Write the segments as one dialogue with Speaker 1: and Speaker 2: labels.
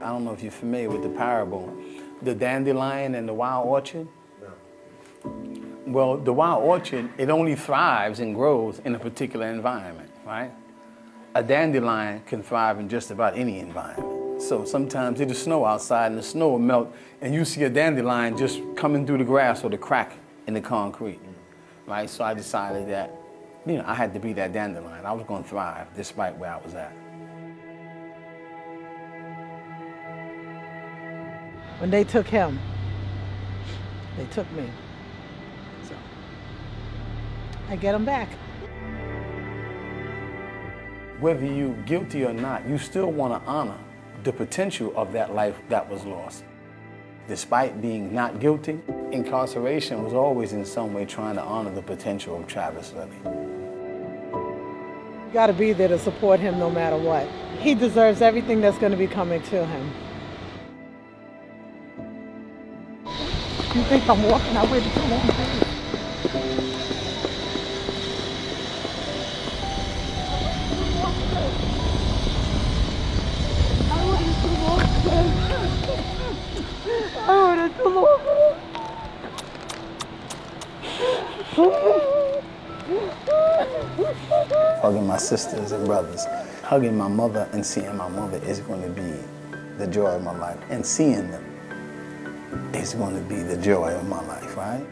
Speaker 1: I don't know if you're familiar with the parable, the dandelion and the wild orchard. Well, the wild orchard, it only thrives and grows in a particular environment, right? A dandelion can thrive in just about any environment. So sometimes it'll snow outside and the snow will melt and you see a dandelion just coming through the grass or the crack in the concrete, right? So I decided that, I had to be that dandelion. I was going to thrive despite where I was at.
Speaker 2: When they took him, they took me. So I get him back.
Speaker 1: Whether you're guilty or not, you still want to honor the potential of that life that was lost. Despite being not guilty, incarceration was always in some way trying to honor the potential of Travis Lilly.
Speaker 2: You got to be there to support him no matter what. He deserves everything that's going to be coming to him. You think I'm walking? I waited too long.
Speaker 1: Hugging my sisters and brothers, hugging my mother and seeing my mother is going to be the joy of my life. And seeing them is going to be the joy of my life, right?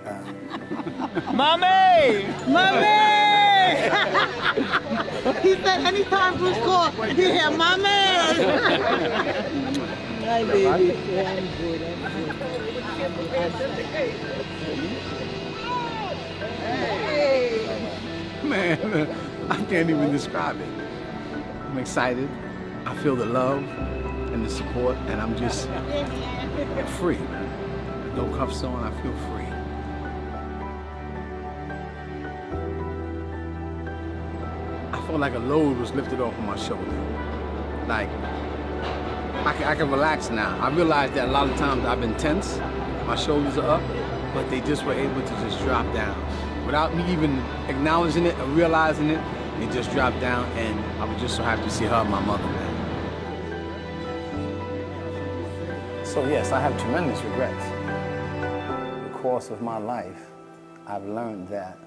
Speaker 3: Mommy! Mommy!
Speaker 2: He said anytime Bruce called, he hear Mommy! Hi, baby. Yeah, I'm good.
Speaker 1: Man, I can't even describe it. I'm excited. I feel the love and the support, and I'm just free. No cuffs on, I feel free. I feel like a load was lifted off of my shoulder. Like, I can relax now. I realize that a lot of times I've been tense, my shoulders are up, but they just were able to just drop down. Without me even acknowledging it or realizing it, it just dropped down, and I was just so happy to see her and my mother, man. So yes, I have tremendous regrets. In the course of my life, I've learned that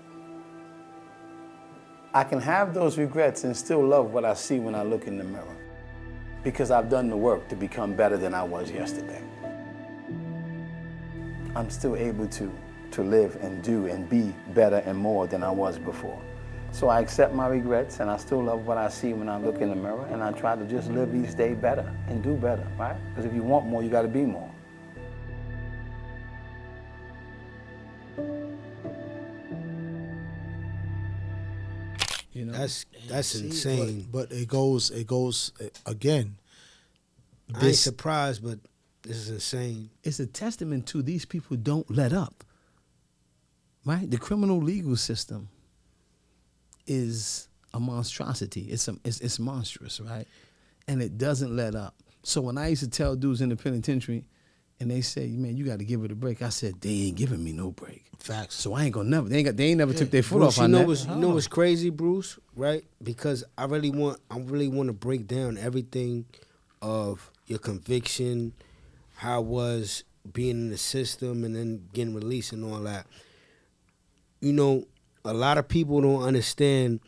Speaker 1: I can have those regrets and still love what I see when I look in the mirror, because I've done the work to become better than I was yesterday. I'm still able to live and do and be better and more than I was before. So I accept my regrets, and I still love what I see when I look in the mirror, and I try to just live each day better and do better, right? Because if you want more, you got to be more.
Speaker 4: You know,
Speaker 5: that's insane.
Speaker 4: But it goes again.
Speaker 5: I ain't surprised, but this is insane.
Speaker 1: It's a testament to these people don't let up, right? The criminal legal system is a monstrosity. It's monstrous, right? And it doesn't let up. So when I used to tell dudes in the penitentiary, and they say, "Man, you got to give it a break," I said, "They ain't giving me no break."
Speaker 5: Facts.
Speaker 1: So I ain't gonna never. They ain't never took their foot
Speaker 5: Bruce,
Speaker 1: off on that.
Speaker 5: You know what's crazy, Bruce? Right? Because I really want to break down everything of your conviction, how it was being in the system, and then getting released and all that. You know, a lot of people don't understand.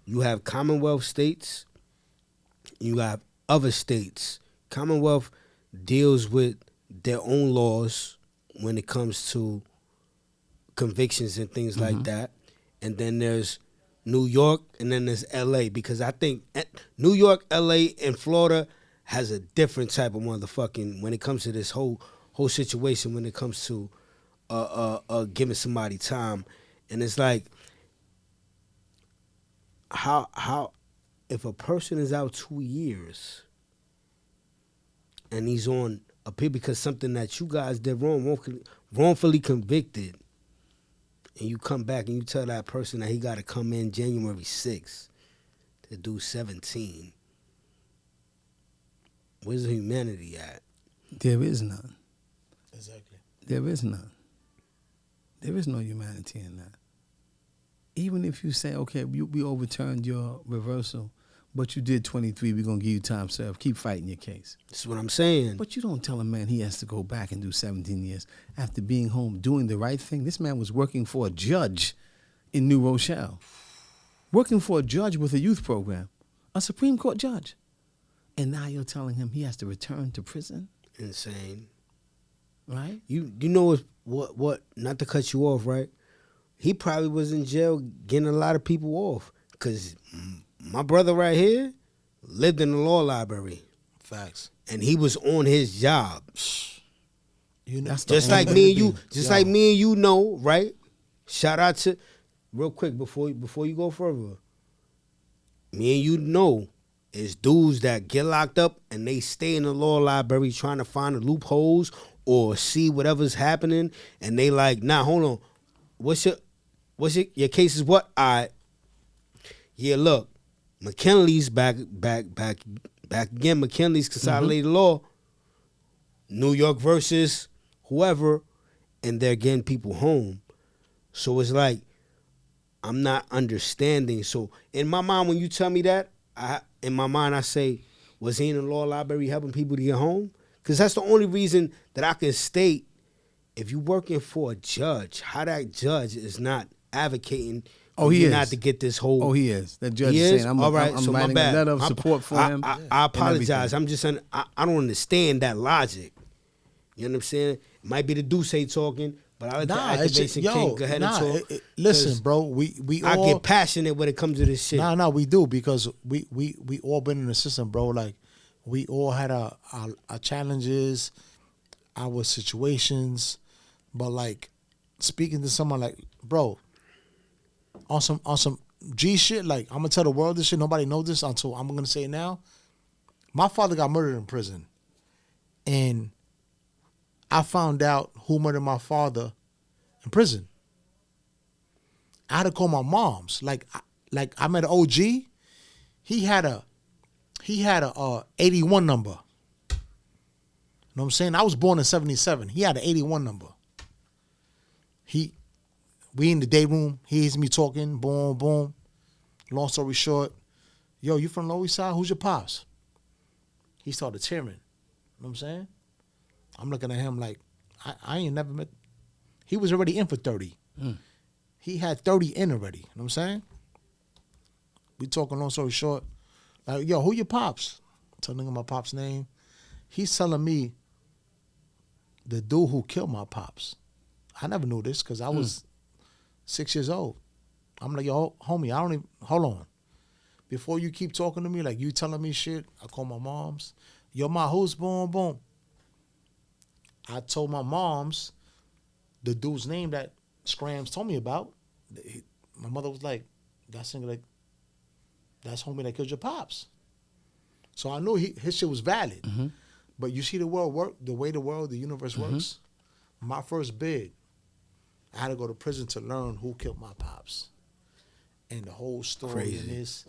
Speaker 5: You have Commonwealth states, you have other states. Commonwealth deals with their own laws when it comes to convictions and things like that. And then there's New York, and then there's LA, because I think New York, LA, and Florida has a different type of motherfucking when it comes to this whole situation, when it comes to giving somebody time. And it's like, how if a person is out 2 years and he's on appeal because something that you guys did wrongfully convicted, and you come back and you tell that person that he got to come in January 6th to do 17, where's the humanity at?
Speaker 1: There is none.
Speaker 4: Exactly.
Speaker 1: There is none. There is no humanity in that. Even if you say, okay, we overturned your reversal, But you did 23. We're going to give you time served. Keep fighting your case.
Speaker 5: That's what I'm saying.
Speaker 1: But you don't tell a man he has to go back and do 17 years after being home, doing the right thing. This man was working for a judge in New Rochelle. Working for a judge with a youth program. A Supreme Court judge. And now you're telling him he has to return to prison?
Speaker 5: Insane.
Speaker 1: Right?
Speaker 5: You know what? Not to cut you off, right? He probably was in jail getting a lot of people off. Because my brother right here lived in the law library.
Speaker 4: Facts.
Speaker 5: And he was on his job.
Speaker 4: You know,
Speaker 5: Just like me and you, like me and you know, right? Shout out to, real quick before you go further. Me and you know, it's dudes that get locked up and they stay in the law library trying to find the loopholes or see whatever's happening, and they like, nah, hold on, what's your case is what? Yeah, look, McKinley's back again. McKinley's consolidated law, New York versus whoever, and they're getting people home. So it's like, I'm not understanding. So in my mind, when you tell me that, in my mind I say, was he in the law library helping people to get home? Because that's the only reason that I can state, if you're working for a judge, how that judge is not advocating
Speaker 1: he is
Speaker 5: not to get this whole...
Speaker 1: He is. That judge
Speaker 5: He
Speaker 1: is
Speaker 5: is?
Speaker 1: saying, I'm
Speaker 5: so
Speaker 1: writing a letter of support for him.
Speaker 5: I apologize. I'm just saying, I don't understand that logic. You know what I'm saying? It might be the Duce talking, but I let the activation king go ahead and talk.
Speaker 4: Listen, bro, we
Speaker 5: I
Speaker 4: all
Speaker 5: get passionate when it comes to this shit.
Speaker 4: No, we do, because we all been in the system, bro. Like, we all had our challenges, our situations, but like, speaking to someone like, bro, on some G shit, like, I'm gonna tell the world this shit. Nobody knows this until I'm gonna say it now. My father got murdered in prison, and I found out who murdered my father in prison. I had to call my mom's. Like I met an OG. He had a 81 number. You know what I'm saying? I was born in 77. He had an 81 number. We in the day room. He hears me talking. Boom, boom. Long story short, yo, you from Lower East Side? Who's your pops? He started tearing. You know what I'm saying? I'm looking at him like, I ain't never met. He was already in for 30. He had 30 in already. You know what I'm saying? We talking, long story short. Like, yo, who your pops? Telling him my pop's name. He's telling me the dude who killed my pops. I never knew this because I was 6 years old. I'm like, yo, homie, I don't even, hold on. Before you keep talking to me, like you telling me shit, I call my mom's. Yo, ma, who's boom, boom? I told my mom's the dude's name that Scrams told me about. My mother was like, that's homie that killed your pops. So I knew his shit was valid. Mm-hmm. But you see the world work, the way the universe works. My first bid, I had to go to prison to learn who killed my pops. And the whole story in this.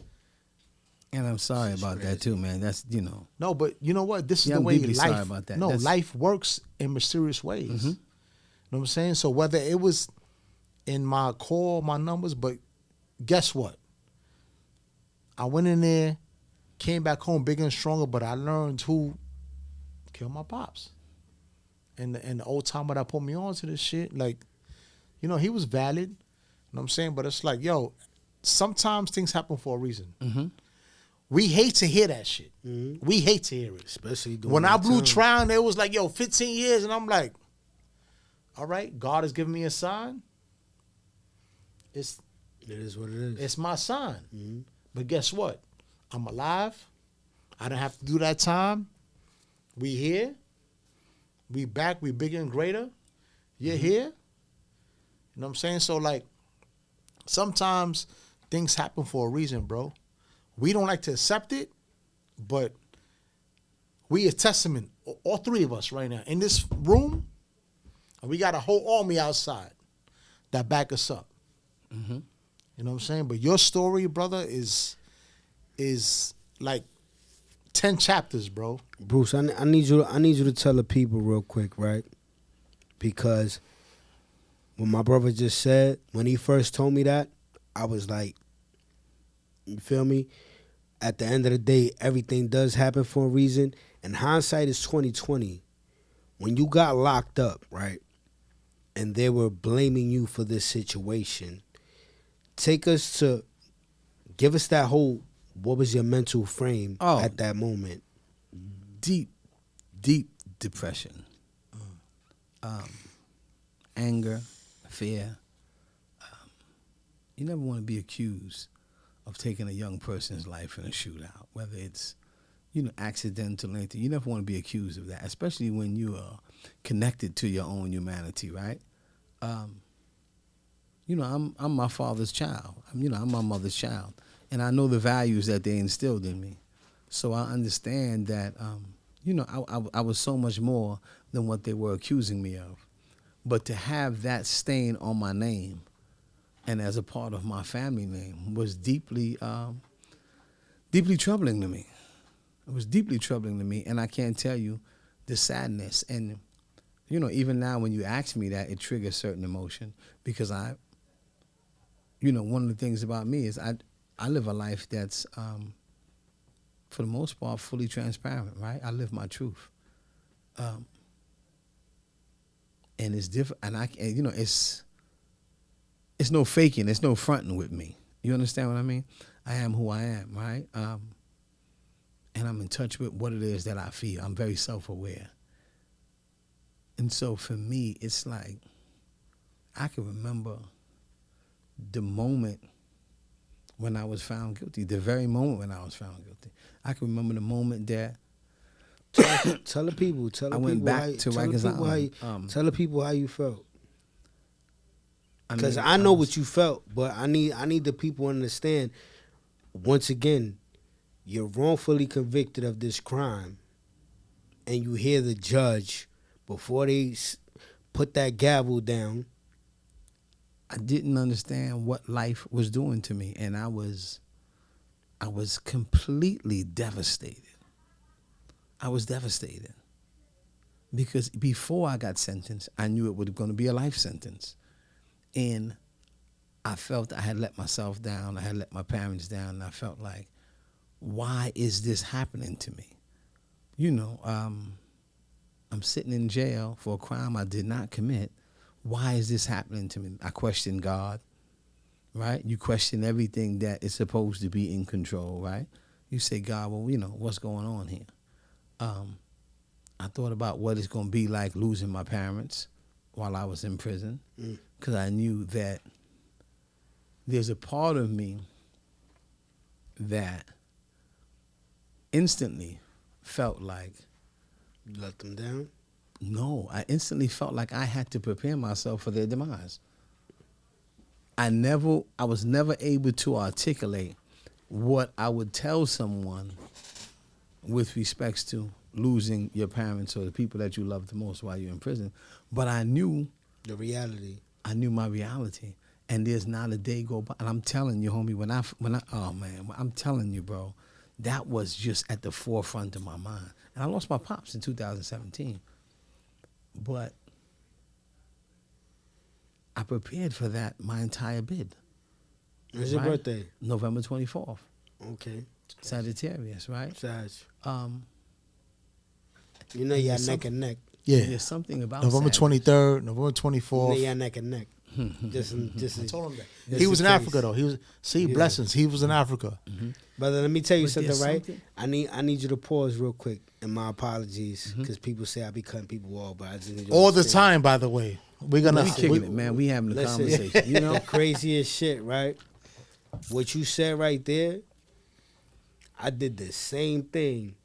Speaker 1: And I'm sorry about that too, man. That's, you know.
Speaker 4: No, but you know what? This is the
Speaker 1: I'm
Speaker 4: way
Speaker 1: deeply
Speaker 4: life.
Speaker 1: sorry about that.
Speaker 4: No, life works in mysterious ways. Mm-hmm. You know what I'm saying? So whether it was in my core, my numbers, but guess what? I went in there, came back home bigger and stronger, but I learned who killed my pops. And the old timer that put me on to this shit, like, you know, he was valid. You know what I'm saying? But it's like, yo, sometimes things happen for a reason. Mm-hmm. We hate to hear that shit. Mm-hmm. We hate to hear it.
Speaker 5: Especially
Speaker 4: when I blew trial, it was like, yo, 15 years. And I'm like, all right, God has given me a sign. It
Speaker 5: is what it is.
Speaker 4: It's my sign. Mm-hmm. But guess what? I'm alive. I didn't have to do that time. We here. We back. We bigger and greater. You're here. You know what I'm saying? So, like, sometimes things happen for a reason, bro. We don't like to accept it, but we a testament, all three of us right now, in this room, and we got a whole army outside that back us up. Mm-hmm. You know what I'm saying? But your story, brother, is like 10 chapters, bro.
Speaker 5: Bruce, I need you to tell the people real quick, right? Because what my brother just said, when he first told me that, I was like, you feel me? at the end of the day, everything does happen for a reason. And hindsight is 2020. When you got locked up, right, and they were blaming you for this situation, give us that whole, what was your mental frame at that moment?
Speaker 1: Deep depression, anger, fear. You never want to be accused of taking a young person's life in a shootout, whether it's, accidental or anything. You never want to be accused of that, especially when you are connected to your own humanity, right? I'm my father's child. I'm my mother's child, and I know the values that they instilled in me. So I understand that, I was so much more than what they were accusing me of. But to have that stain on my name and as a part of my family name was deeply troubling to me. It was deeply troubling to me, and I can't tell you the sadness. And, even now when you ask me that, it triggers certain emotion because one of the things about me is I live a life that's, for the most part, fully transparent, right? I live my truth. And it's different, and it's no faking, it's no fronting with me. You understand what I mean? I am who I am, right? And I'm in touch with what it is that I feel. I'm very self-aware. And so for me, it's like, I can remember the moment when I was found guilty, the very moment when I was found guilty. I can remember the moment that
Speaker 5: Tell the people how you felt. Because I know what you felt, but I need the people to understand. Once again, you're wrongfully convicted of this crime, and you hear the judge before they put that gavel down.
Speaker 1: I didn't understand what life was doing to me, and I was completely devastated. I was devastated because before I got sentenced, I knew it was going to be a life sentence. And I felt I had let myself down. I had let my parents down. And I felt like, why is this happening to me? I'm sitting in jail for a crime I did not commit. Why is this happening to me? I questioned God, right? You question everything that is supposed to be in control, right? You say, God, well, what's going on here? I thought about what it's going to be like losing my parents while I was in prison, because I knew that there's a part of me that instantly felt like...
Speaker 5: You let them down?
Speaker 1: No, I instantly felt like I had to prepare myself for their demise. I was never able to articulate what I would tell someone with respects to losing your parents or the people that you love the most while you're in prison. But I knew
Speaker 5: the reality.
Speaker 1: I knew my reality. And there's not a day go by. And I'm telling you, homie, I'm telling you, bro, that was just at the forefront of my mind. And I lost my pops in 2017. But I prepared for that my entire bid.
Speaker 5: When's your birthday?
Speaker 1: November 24th.
Speaker 5: Okay.
Speaker 1: Sagittarius, right?
Speaker 5: Sag.
Speaker 1: You're
Speaker 5: neck and neck.
Speaker 4: Yeah.
Speaker 1: There's something about
Speaker 4: November 23rd, November 24th.
Speaker 5: Y'all neck and neck. just
Speaker 4: I told him that. He was in Africa though. Blessings. He was in Africa.
Speaker 1: Mm-hmm.
Speaker 5: Brother, let me tell you something, right? I need you to pause real quick, and my apologies, because people say I be cutting people off, but I just need you to
Speaker 4: all the
Speaker 5: understand.
Speaker 4: time, by the way. We
Speaker 1: kicking it, man. We having a conversation.
Speaker 5: The craziest shit, right? What you said right there, I did the same thing.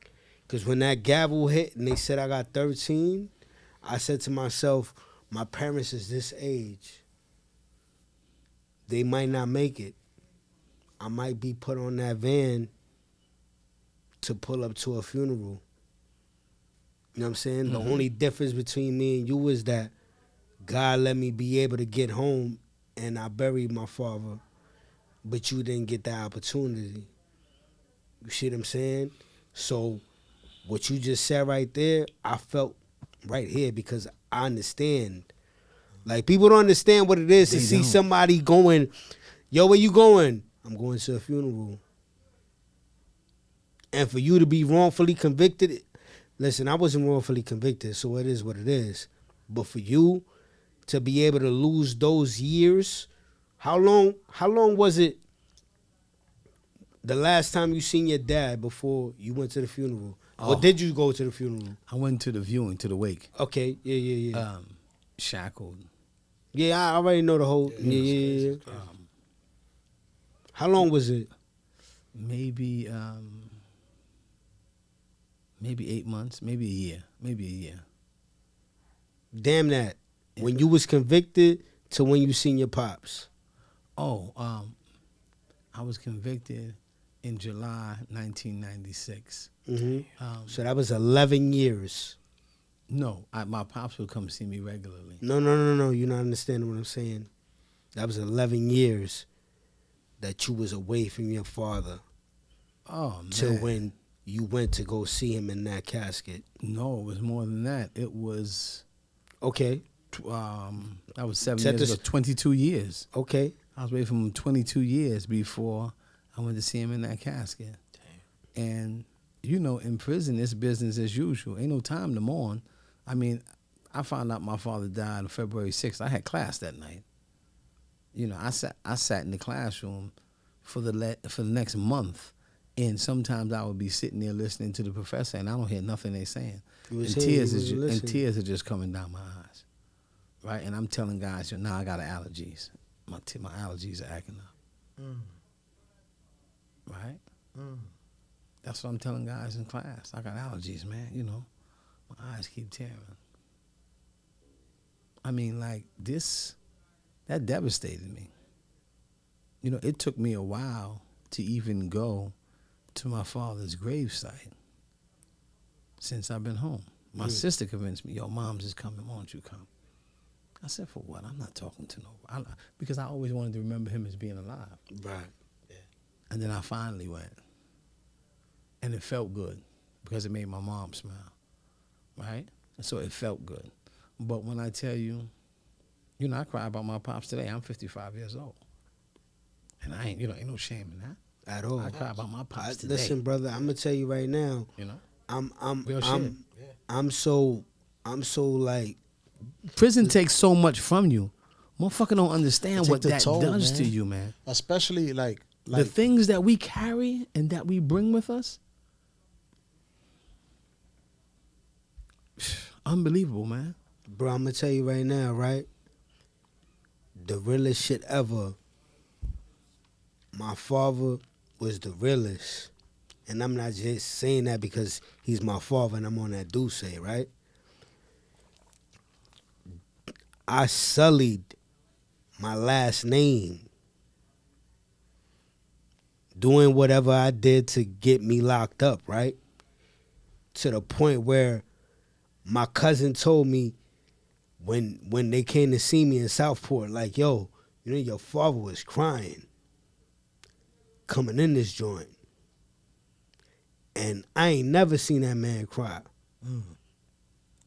Speaker 5: Because when that gavel hit and they said I got 13, I said to myself, my parents is this age. They might not make it. I might be put on that van to pull up to a funeral. You know what I'm saying? Mm-hmm. The only difference between me and you is that God let me be able to get home and I buried my father, but you didn't get that opportunity. You see what I'm saying? So what you just said right there, I felt right here because I understand. Like, people don't understand what it is to see somebody going, yo, where you going? I'm going to a funeral. And for you to be wrongfully convicted, listen, I wasn't wrongfully convicted, so it is what it is. But for you to be able to lose those years, how long was it the last time you seen your dad before you went to the funeral? Or did you go to the funeral?
Speaker 1: I went to the viewing, to the wake.
Speaker 5: Okay, yeah.
Speaker 1: Shackled.
Speaker 5: Yeah, I already know the whole. Yeah. How long was it?
Speaker 1: Maybe 8 months, maybe a year.
Speaker 5: Damn that. When you was convicted to when you seen your pops.
Speaker 1: Oh, I was convicted in July 1996.
Speaker 5: Mm-hmm. So that was 11 years.
Speaker 1: No, my pops would come see me regularly.
Speaker 5: No. You're not understanding what I'm saying. That was 11 years that you was away from your father.
Speaker 1: Oh, man.
Speaker 5: Till when you went to go see him in that casket.
Speaker 1: No, it was more than that. It was...
Speaker 5: Okay.
Speaker 1: That was 7 years ago, 22 years.
Speaker 5: Okay.
Speaker 1: I was away from him 22 years before I went to see him in that casket. Damn. And, you know, in prison, it's business as usual. Ain't no time to mourn. I mean, I found out my father died on February 6th. I had class that night. You know, I sat in the classroom for the next month, and sometimes I would be sitting there listening to the professor, and I don't hear nothing they saying. And tears are just coming down my eyes, right? And I'm telling guys, now I got allergies. My allergies are acting up, right? That's what I'm telling guys in class. I got allergies, man. You know, my eyes keep tearing. I mean, like this, that devastated me. You know, it took me a while to even go to my father's gravesite since I've been home. My sister convinced me, yo, Mom's is coming, why don't you come? I said, for what? I'm not talking to nobody. Because I always wanted to remember him as being alive.
Speaker 5: Right.
Speaker 1: Yeah. And then I finally went. And it felt good because it made my mom smile, right? And so it felt good. But when I tell you, you know, I cry about my pops today. I'm 55 years old. And I ain't, ain't no shame in that.
Speaker 5: At all.
Speaker 1: I cry about my pops today.
Speaker 5: Listen, brother, I'm gonna tell you right now.
Speaker 1: You know,
Speaker 5: I'm so like.
Speaker 1: Prison takes so much from you. Motherfucker don't understand what that
Speaker 4: toll,
Speaker 1: does
Speaker 4: man.
Speaker 1: to you, man.
Speaker 4: Especially like
Speaker 1: the things that we carry and that we bring with us. Unbelievable, man.
Speaker 5: Bro, I'm gonna tell you right now, right? The realest shit ever. My father was the realest. And I'm not just saying that because he's my father and I'm on that Duce, right? I sullied my last name doing whatever I did to get me locked up, right? To the point where my cousin told me when they came to see me in Southport, like, yo, you know, your father was crying coming in this joint. And I ain't never seen that man cry.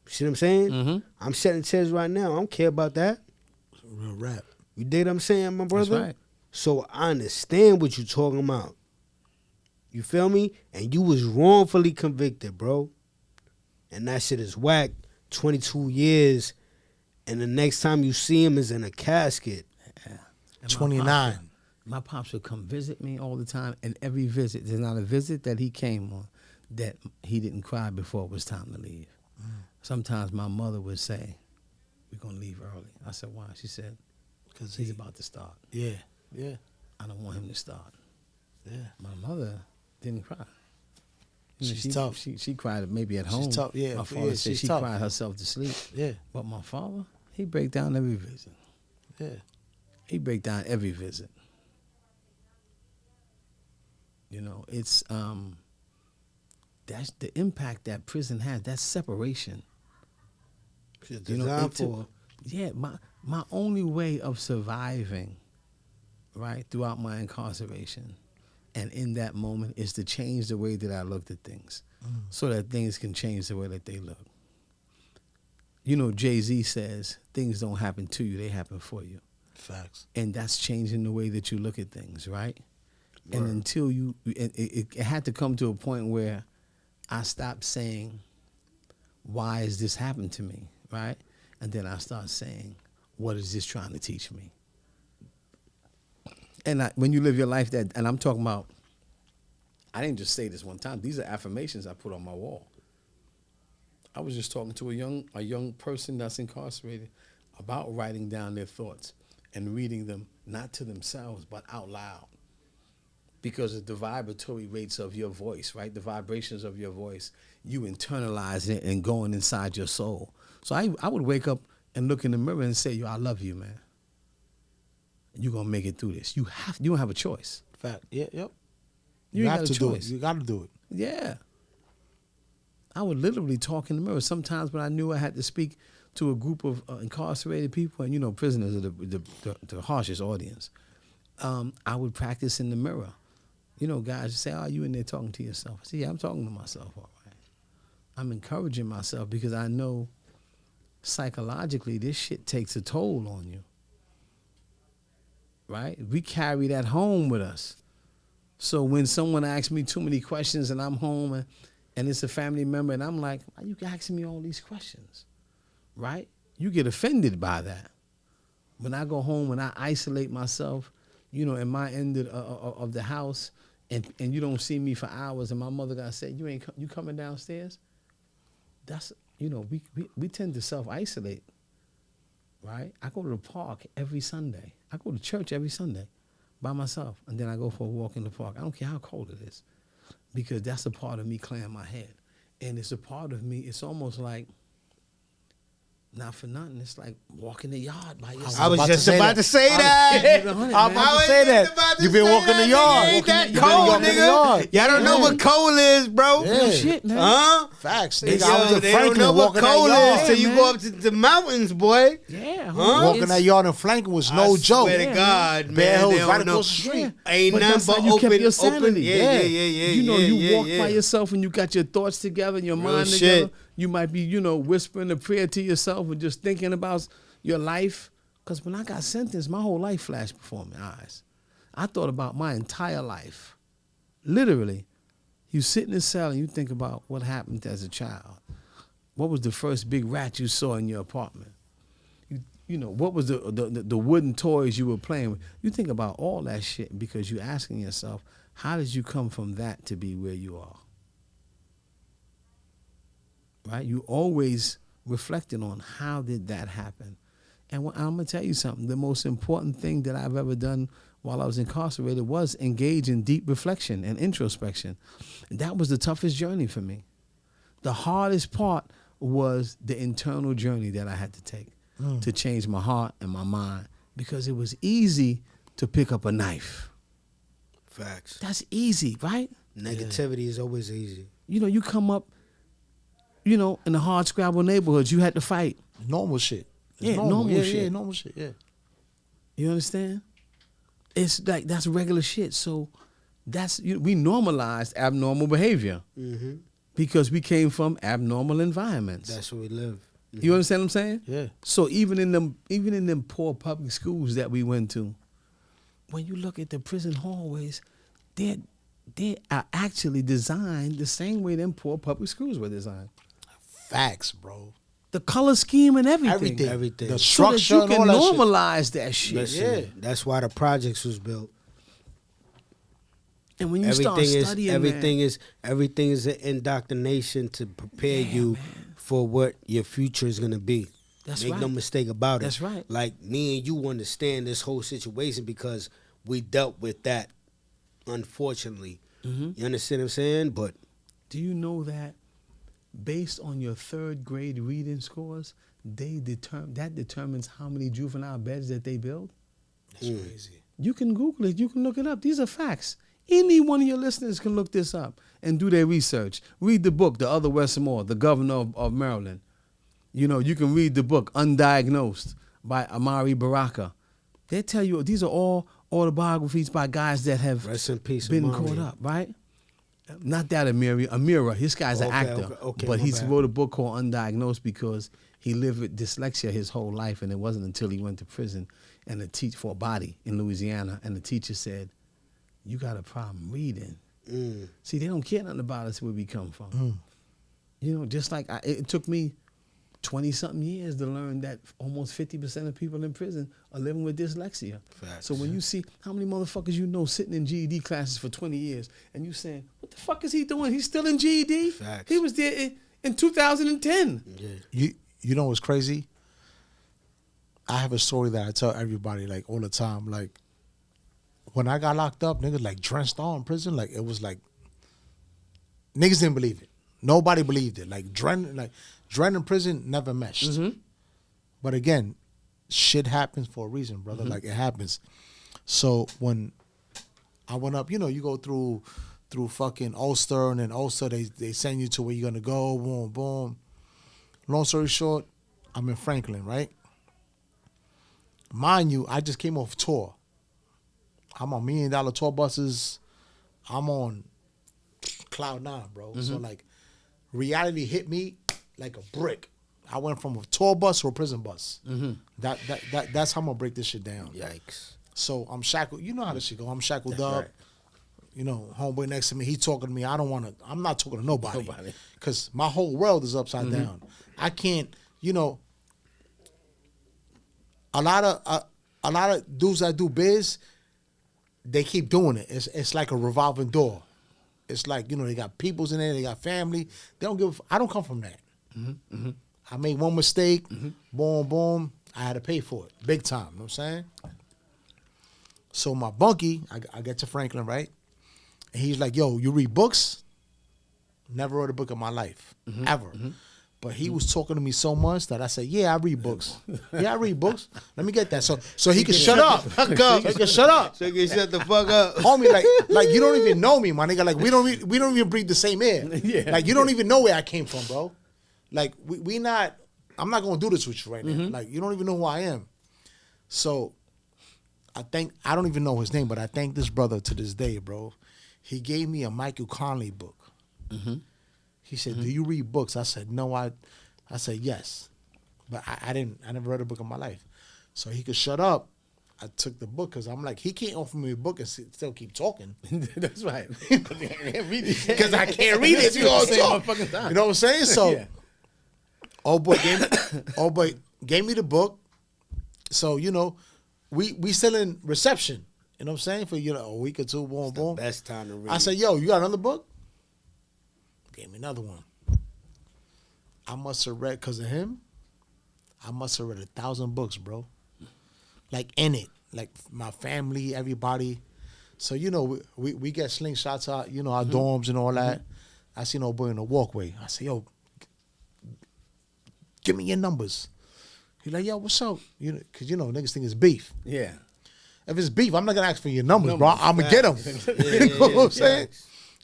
Speaker 5: See what I'm saying?
Speaker 1: Mm-hmm.
Speaker 5: I'm shedding tears right now. I don't care about that.
Speaker 4: It's a real rap.
Speaker 5: You dig what I'm saying, my brother?
Speaker 1: That's right.
Speaker 5: So I understand what you're talking about. You feel me? And you was wrongfully convicted, bro. And that shit is whack. 22 years. And the next time you see him is in a casket.
Speaker 1: Yeah.
Speaker 4: 29.
Speaker 1: My pops would come visit me all the time, and every visit, there's not a visit that he came on that he didn't cry before it was time to leave. Sometimes my mother would say, we're going to leave early. I said, why? She said, because he's about to start.
Speaker 4: Yeah.
Speaker 1: I don't want him to start.
Speaker 4: Yeah.
Speaker 1: My mother didn't cry. You know,
Speaker 4: She's tough.
Speaker 1: She cried maybe at home.
Speaker 4: She's tough, yeah.
Speaker 1: My father said
Speaker 4: she's
Speaker 1: she
Speaker 4: tough.
Speaker 1: cried herself to sleep.
Speaker 4: Yeah.
Speaker 1: But my father, he break down every visit.
Speaker 4: Yeah.
Speaker 1: He break down every visit. You know, it's that's the impact that prison has. That's separation.
Speaker 5: You know,
Speaker 1: yeah, my only way of surviving, right, throughout my incarceration and in that moment is to change the way that I looked at things so that things can change the way that they look. You know, Jay-Z says things don't happen to you, they happen for you.
Speaker 4: Facts.
Speaker 1: And that's changing the way that you look at things, right? And until it had to come to a point where I stopped saying, why is this happening to me, right? And then I start saying, what is this trying to teach me? And when you live your life and I'm talking about, I didn't just say this one time. These are affirmations I put on my wall. I was just talking to a young person that's incarcerated about writing down their thoughts and reading them, not to themselves, but out loud. Because of the vibratory rates of your voice, right? The vibrations of your voice, you internalize it and going inside your soul. So I would wake up and look in the mirror and say, yo, I love you, man. You're going to make it through this. You don't have a choice.
Speaker 4: Fact. Yeah, yep.
Speaker 1: You
Speaker 4: have
Speaker 1: got
Speaker 4: to
Speaker 1: a
Speaker 4: do
Speaker 1: choice.
Speaker 4: it. You got to do it.
Speaker 1: Yeah. I would literally talk in the mirror. Sometimes when I knew I had to speak to a group of incarcerated people, and you know, prisoners are the harshest audience, I would practice in the mirror. You know, guys say, oh, you in there talking to yourself. I say, yeah, I'm talking to myself, all right. I'm encouraging myself because I know psychologically this shit takes a toll on you, right? We carry that home with us. So when someone asks me too many questions and I'm home and it's a family member and I'm like, why you asking me all these questions, right? You get offended by that. When I go home and I isolate myself, you know, in my end of the house and you don't see me for hours and my mother got to say, you coming downstairs? That's, you know, we tend to self-isolate, right? I go to the park every Sunday. I go to church every Sunday by myself, and then I go for a walk in the park. I don't care how cold it is, because that's a part of me clearing my head. And it's a part of me, it's almost like, not for nothing, it's like walking the yard by yourself.
Speaker 5: I was just about to say that.
Speaker 4: I'm about to say that. You've been walking the yard.
Speaker 5: Ain't that cold, nigga? Y'all don't know what cold is, bro.
Speaker 4: Yeah.
Speaker 1: Shit, man.
Speaker 5: Huh?
Speaker 4: Facts.
Speaker 5: They,
Speaker 4: Nigga, I was in
Speaker 5: they don't
Speaker 4: Franklin
Speaker 5: know what
Speaker 4: walking that
Speaker 5: cold
Speaker 4: yard.
Speaker 5: is till you
Speaker 1: man.
Speaker 5: go up to the mountains, boy.
Speaker 1: Yeah.
Speaker 5: Huh?
Speaker 4: Walking that yard in Franklin was no
Speaker 5: I
Speaker 4: joke.
Speaker 5: swear to God, man.
Speaker 4: Bear Hills
Speaker 5: they don't
Speaker 4: right
Speaker 5: know.
Speaker 4: across the street.
Speaker 5: Ain't
Speaker 1: But
Speaker 5: nothing
Speaker 1: that's
Speaker 5: but
Speaker 1: how you kept
Speaker 5: open,
Speaker 1: your sanity.
Speaker 5: Yeah.
Speaker 1: You know, you walk
Speaker 5: yeah.
Speaker 1: by yourself and you got your thoughts together and your
Speaker 5: Real
Speaker 1: mind
Speaker 5: shit.
Speaker 1: together. You might be, you know, whispering a prayer to yourself and just thinking about your life. Because when I got sentenced, my whole life flashed before my eyes. I thought about my entire life. Literally. You sit in a cell and you think about what happened as a child. What was the first big rat you saw in your apartment? You know, what was the wooden toys you were playing with? You think about all that shit because you're asking yourself, how did you come from that to be where you are? Right? You always reflecting on how did that happen. And I'm going to tell you something. The most important thing that I've ever done while I was incarcerated was engage in deep reflection and introspection. And that was the toughest journey for me. The hardest part was the internal journey that I had to take to change my heart and my mind, because it was easy to pick up a knife.
Speaker 5: Facts.
Speaker 1: That's easy, right?
Speaker 5: Negativity is always easy.
Speaker 1: You know, you come up, you know, in the hard scrabble neighborhoods, you had to fight.
Speaker 4: Normal shit. It's
Speaker 1: Yeah, normal shit.
Speaker 4: Yeah, normal shit, yeah.
Speaker 1: You understand? It's like, that's regular shit. So we normalized abnormal behavior because we came from abnormal environments.
Speaker 5: That's where we live.
Speaker 1: You understand what I'm saying?
Speaker 4: Yeah.
Speaker 1: So even in them poor public schools that we went to, when you look at the prison hallways, they are actually designed the same way them poor public schools were designed.
Speaker 4: Facts, bro.
Speaker 1: The color scheme and everything.
Speaker 5: Everything.
Speaker 4: The
Speaker 1: So that
Speaker 4: structure
Speaker 1: you
Speaker 4: and
Speaker 1: can
Speaker 4: all that shit.
Speaker 1: normalize that shit.
Speaker 5: Listen,
Speaker 4: Yeah.
Speaker 5: that's why the projects was built.
Speaker 1: And when you start studying,
Speaker 5: everything is an indoctrination to prepare you for what your future is gonna be.
Speaker 1: That's
Speaker 5: Make no
Speaker 1: right.
Speaker 5: mistake about it.
Speaker 1: That's right.
Speaker 5: Like me and you understand this whole situation because we dealt with that, unfortunately. You understand what I'm saying? But
Speaker 1: do you know that based on your third grade reading scores, that determines how many juvenile beds that they build?
Speaker 4: That's crazy.
Speaker 1: You can Google it. You can look it up. These are facts. Any one of your listeners can look this up and do their research. Read the book, The Other Westmore, the governor of Maryland. You know, you can read the book, Undiagnosed, by Amari Baraka. They tell you these are all autobiographies by guys that have
Speaker 5: rest in peace,
Speaker 1: been
Speaker 5: Amari.
Speaker 1: caught up, right? Not that Amira. This guy's an
Speaker 5: Okay,
Speaker 1: actor.
Speaker 5: okay,
Speaker 1: but
Speaker 5: my
Speaker 1: he
Speaker 5: bad.
Speaker 1: wrote a book called Undiagnosed because he lived with dyslexia his whole life, and it wasn't until he went to prison and for a body in Louisiana, and the teacher said, you got a problem reading.
Speaker 5: Mm.
Speaker 1: See, they don't care nothing about us where we come from. You know, just like it took me 20-something years to learn that almost 50% of people in prison are living with dyslexia.
Speaker 5: Facts.
Speaker 1: So when you see how many motherfuckers you know sitting in GED classes for 20 years, and you saying, what the fuck is he doing? He's still in GED?
Speaker 5: Facts.
Speaker 1: He was there in 2010.
Speaker 5: Yeah.
Speaker 4: You know what's crazy? I have a story that I tell everybody like all the time. Like when I got locked up, niggas like drenched all in prison. Like it was like niggas didn't believe it. Nobody believed it. Like Dren in prison never meshed.
Speaker 1: Mm-hmm.
Speaker 4: But again, shit happens for a reason, brother. Like it happens. So when I went up, you know, you go through fucking Ulster, and then Ulster they send you to where you're gonna go. Boom, boom. Long story short, I'm in Franklin, right? Mind you, I just came off tour. I'm on $1 million tour buses. I'm on cloud 9, bro. So like, reality hit me like a brick. I went from a tour bus to a prison bus. That's how I'm gonna break this shit down.
Speaker 5: Yikes.
Speaker 4: So I'm shackled. You know how this shit go. I'm shackled
Speaker 5: That's
Speaker 4: up.
Speaker 5: right.
Speaker 4: You know, homeboy next to me, he talking to me. I'm not talking to nobody. Because my whole world is upside down. I can't, you know, a lot of dudes that do biz, they keep doing it. It's like a revolving door. It's like, you know, they got peoples in there, they got family. They don't give I don't come from that. I made one mistake, boom, boom. I had to pay for it. Big time, you know what I'm saying? So my bunkie, I get to Franklin, right? And he's like, yo, you read books? Never read a book in my life, ever. But he was talking to me so much that I said, yeah, I read books. Yeah, I read books. Let me get that. So he can shut up. So he can shut up.
Speaker 5: So you can shut the fuck up.
Speaker 4: Homie, like you don't even know me, my nigga. Like we don't even breathe the same air.
Speaker 1: Yeah.
Speaker 4: Like you don't even know where I came from, bro. Like we not. I'm not gonna do this with you right now. Like you don't even know who I am. So I don't even know his name, but I thank this brother to this day, bro. He gave me a Michael Conley book. He said, do you read books? I said, no, I said, yes. But I never read a book in my life. So he could shut up. I took the book because I'm like, he can't offer me a book and still keep talking.
Speaker 1: That's right.
Speaker 4: Because I can't read it. You all talk. You know what I'm saying? So,
Speaker 1: Yeah.
Speaker 4: old boy gave me the book. So, you know, we still in reception. You know what I'm saying? For, you know, a week or two, boom, boom.
Speaker 5: Best time to read.
Speaker 4: I said, yo, you got another book? Gave me another one. I must have read, because of him, I must have read 1,000 books, bro. Like in it. Like my family, everybody. So, you know, we get slingshots out, you know, our dorms and all that. I seen old boy in the walkway. I said, yo, give me your numbers. He like, yo, what's up? You know, because, you know, niggas think it's beef.
Speaker 1: Yeah.
Speaker 4: If it's beef, I'm not going to ask for your numbers, bro. I'm going to get them. You know what I'm saying?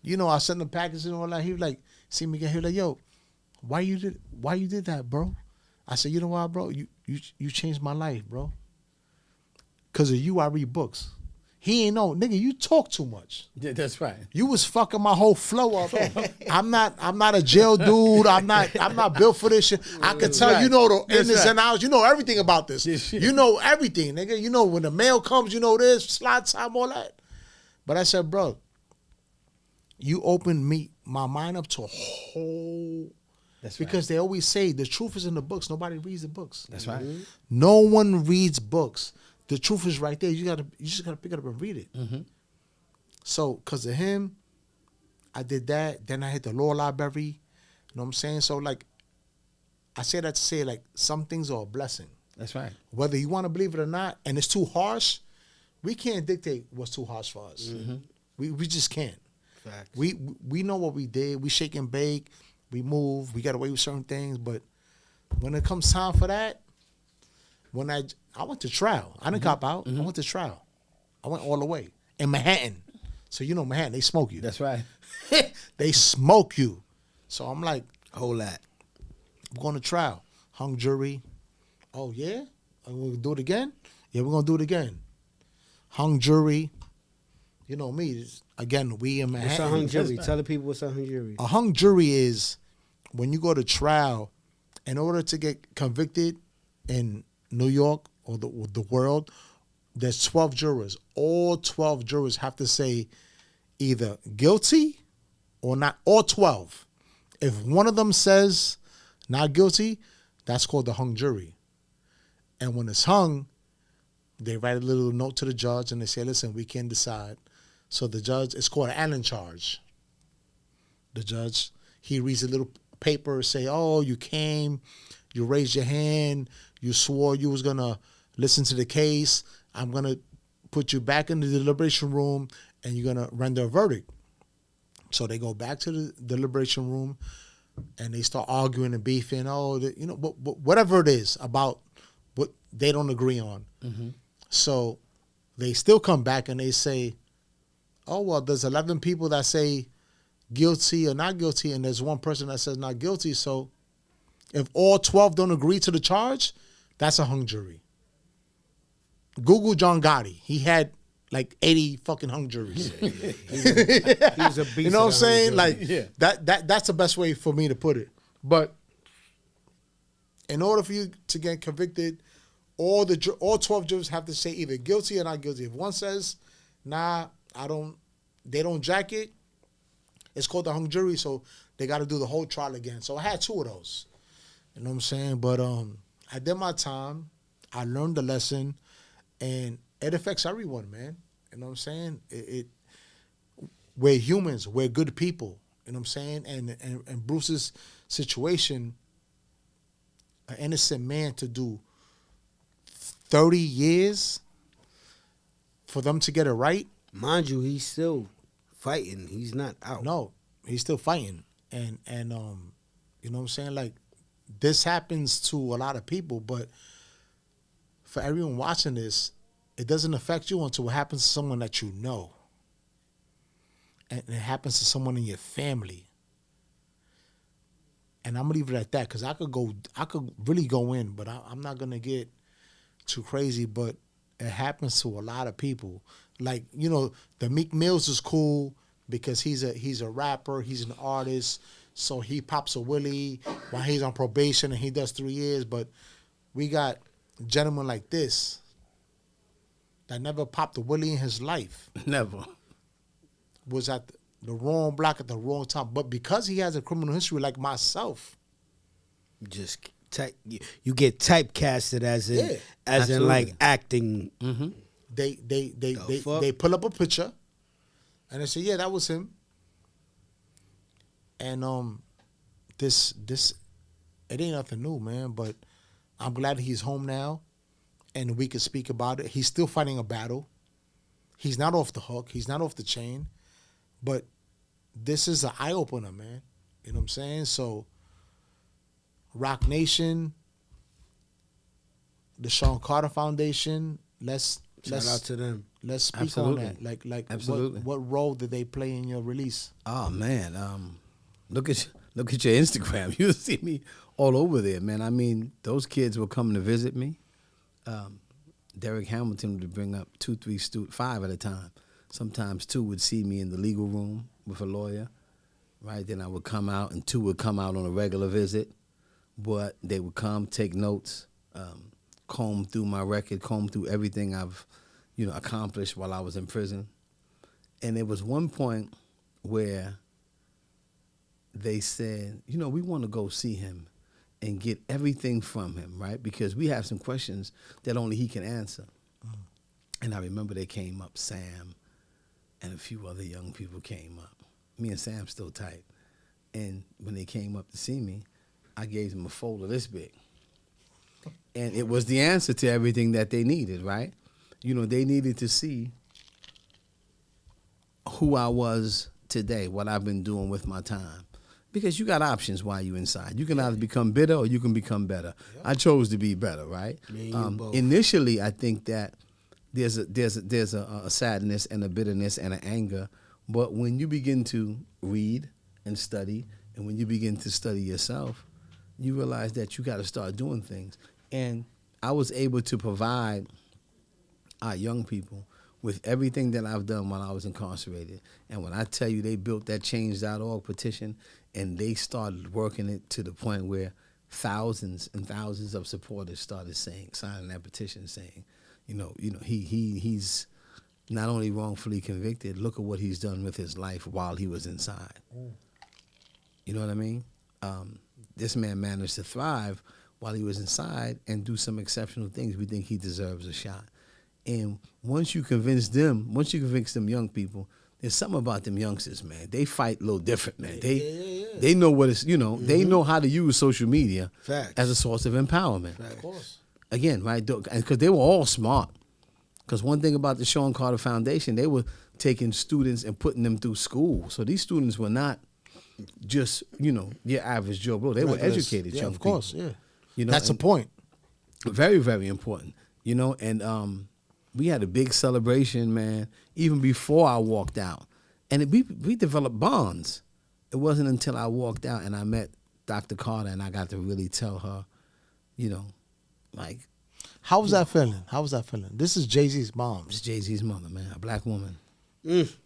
Speaker 4: You know, I sent the packages and all that. He was like, see me again. He was like, yo, why you did that, bro? I said, you know why, bro? You changed my life, bro. Because of you, I read books. He ain't know, nigga, you talk too much.
Speaker 1: Yeah, that's right.
Speaker 4: You was fucking my whole flow up. I'm not a jail dude. I'm not built for this shit. I can tell
Speaker 1: right.
Speaker 4: you know the
Speaker 1: That's
Speaker 4: ins
Speaker 1: right.
Speaker 4: and outs. You know everything about this.
Speaker 1: This shit.
Speaker 4: You know everything, nigga. You know when the mail comes, you know this, slot time, all that. But I said, bro, you opened my mind up to a whole.
Speaker 1: That's
Speaker 4: because they always say the truth is in the books. Nobody reads the books.
Speaker 1: That's right.
Speaker 4: No one reads books. The truth is right there. You just gotta pick it up and read it. So, because of him, I did that. Then I hit the law library. You know what I'm saying? So, like, I say that to say, like, some things are a blessing.
Speaker 1: That's right.
Speaker 4: Whether you want to believe it or not, and it's too harsh, we can't dictate what's too harsh for us. We just can't.
Speaker 5: Facts.
Speaker 4: We know what we did. We shake and bake. We move. We got away with certain things. But when it comes time for that, when I went to trial. I didn't cop out. I went to trial. I went all the way. In Manhattan. So you know Manhattan, they smoke you.
Speaker 1: That's right.
Speaker 4: They smoke you. So I'm like,
Speaker 5: Whole lot.
Speaker 4: I'm going to trial. Hung jury. Oh, yeah? We're going to do it again? Yeah, we're going to do it again. Hung jury. You know me. Again, we in Manhattan.
Speaker 5: What's a hung jury? Tell the people what's a hung jury.
Speaker 4: A hung jury is when you go to trial, in order to get convicted in New York or the world, there's 12 jurors. All 12 jurors have to say either guilty or not, all 12. If one of them says not guilty, that's called the hung jury. And when it's hung, they write a little note to the judge and they say, listen, we can't decide. So the judge, it's called an Allen charge. The judge, he reads a little paper, say, oh, you came, you raised your hand, you swore you was going to listen to the case. I'm going to put you back in the deliberation room and you're going to render a verdict. So they go back to the deliberation room and they start arguing and beefing. Oh, whatever it is about what they don't agree on. Mm-hmm. So they still come back and they say, oh, well, there's 11 people that say guilty or not guilty, and there's one person that says not guilty. So if all 12 don't agree to the charge, that's a hung jury. Google John Gotti. He had like 80 fucking hung juries.
Speaker 5: He was a beast.
Speaker 4: You know what I'm saying? Like that's the best way for me to put it. But in order for you to get convicted, all 12 jurors have to say either guilty or not guilty. If one says, nah, they don't jack it, it's called the hung jury, so they got to do the whole trial again. So I had 2 of those. You know what I'm saying? But I did my time. I learned the lesson, and it affects everyone, man. You know what I'm saying? We're humans. We're good people. You know what I'm saying? And Bruce's situation, an innocent man to do 30 years for them to get it right.
Speaker 5: Mind you, he's still fighting. He's not out.
Speaker 4: No, he's still fighting. And you know what I'm saying? Like, this happens to a lot of people, but for everyone watching this, it doesn't affect you until it happens to someone that you know. And it happens to someone in your family. And I'm gonna leave it at that, because I could really go in, but I'm not gonna get too crazy. But it happens to a lot of people. Like, the Meek Mills is cool because he's a rapper, he's an artist, so he pops a willie while he's on probation and he does 3 years. But we got gentlemen like this that never popped a willie in his life.
Speaker 1: Never.
Speaker 4: Was at the wrong block at the wrong time. But because he has a criminal history like myself,
Speaker 5: Just you get typecasted as in like acting.
Speaker 1: Mm-hmm.
Speaker 4: They pull up a picture and they say, yeah, that was him. And this it ain't nothing new, man, but I'm glad he's home now and we can speak about it. He's still fighting a battle. He's not off the hook. He's not off the chain. But this is an eye-opener, man. You know what I'm saying? So Rock Nation, the Sean Carter Foundation,
Speaker 5: shout out to them.
Speaker 4: Let's speak
Speaker 1: Absolutely.
Speaker 4: on that. Like
Speaker 1: Absolutely.
Speaker 4: What role did they play in your release?
Speaker 1: Oh man, look at your Instagram. You'll see me all over there, man. I mean, those kids were coming to visit me. Derek Hamilton would bring up 2, 3 5 at a time. Sometimes 2 would see me in the legal room with a lawyer, right? Then I would come out, and 2 would come out on a regular visit. But they would come, take notes, comb through my record, comb through everything I've, accomplished while I was in prison. And there was one point where they said, we want to go see him and get everything from him, right? Because we have some questions that only he can answer. Mm. And I remember they came up, Sam and a few other young people came up. Me and Sam still tight. And when they came up to see me, I gave them a folder this big. And it was the answer to everything that they needed, right? They needed to see who I was today, what I've been doing with my time. Because you got options while you're inside. You can either become bitter or you can become better. Yep. I chose to be better, right? Initially, I think that there's a sadness and a bitterness and an anger. But when you begin to read and study, and when you begin to study yourself, you realize that you got to start doing things. And I was able to provide our young people with everything that I've done while I was incarcerated. And when I tell you they built that change.org petition and they started working it to the point where thousands and thousands of supporters started signing that petition saying, he's not only wrongfully convicted. Look at what he's done with his life while he was inside. You know what I mean? This man managed to thrive while he was inside and do some exceptional things. We think he deserves a shot. And once you convince them young people, there's something about them youngsters, man. They fight a little different, man. They know what it's, they know how to use social media as a source of empowerment.
Speaker 5: Facts.
Speaker 4: Of course.
Speaker 1: Again, right? Because they were all smart. Because one thing about the Sean Carter Foundation, they were taking students and putting them through school. So these students were not just, your average Joe Blow. They were educated young
Speaker 4: of course,
Speaker 1: people.
Speaker 4: yeah. That's the point.
Speaker 1: Very, very important. And we had a big celebration, man, even before I walked out. And we developed bonds. It wasn't until I walked out and I met Dr. Carter and I got to really tell her, like.
Speaker 4: How was that feeling? This is Jay-Z's mom.
Speaker 1: It's Jay-Z's mother, man, a black woman. It's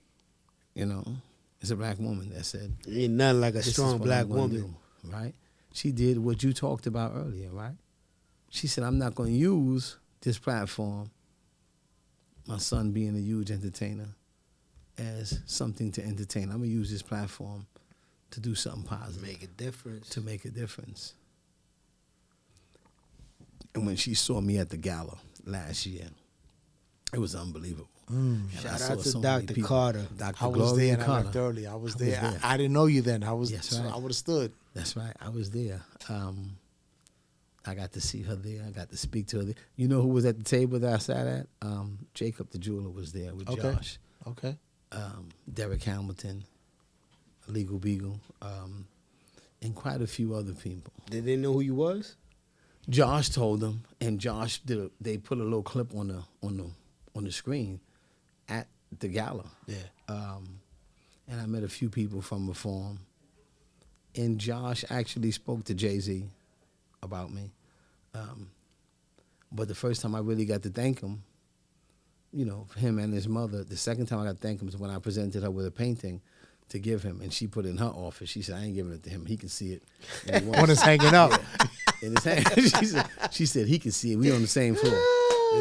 Speaker 1: a black woman that said.
Speaker 5: Ain't nothing like a
Speaker 1: "This is
Speaker 5: strong
Speaker 1: what
Speaker 5: black
Speaker 1: I'm gonna
Speaker 5: woman.
Speaker 1: do," right? She did what you talked about earlier, right? She said, I'm not going to use this platform, my son being a huge entertainer, as something to entertain. I'm going to use this platform to do something positive. To make a difference. And when she saw me at the gala last year, it was unbelievable. And I
Speaker 5: Shout
Speaker 1: saw
Speaker 5: out to
Speaker 1: so many
Speaker 5: Dr.
Speaker 1: people.
Speaker 5: Carter.
Speaker 4: I was there and I left early. I was there. I didn't know you then.
Speaker 1: That's right.
Speaker 4: I would have stood.
Speaker 1: That's right. I was there. I got to see her there. I got to speak to her there. You know who was at the table that I sat at? Jacob the jeweler was there with Josh.
Speaker 4: Okay.
Speaker 1: Derek Hamilton, Legal Beagle, and quite a few other people.
Speaker 5: Did they know who you was?
Speaker 1: Josh told them, and Josh they put a little clip on the screen at the gala.
Speaker 4: Yeah.
Speaker 1: And I met a few people from the forum. And Josh actually spoke to Jay-Z about me. But the first time I really got to thank him, him and his mother, the second time I got to thank him was when I presented her with a painting to give him, and she put it in her office. She said, I ain't giving it to him. He can see it.
Speaker 4: When it's hanging up.
Speaker 1: In his hand. she said he can see it. We on the same floor.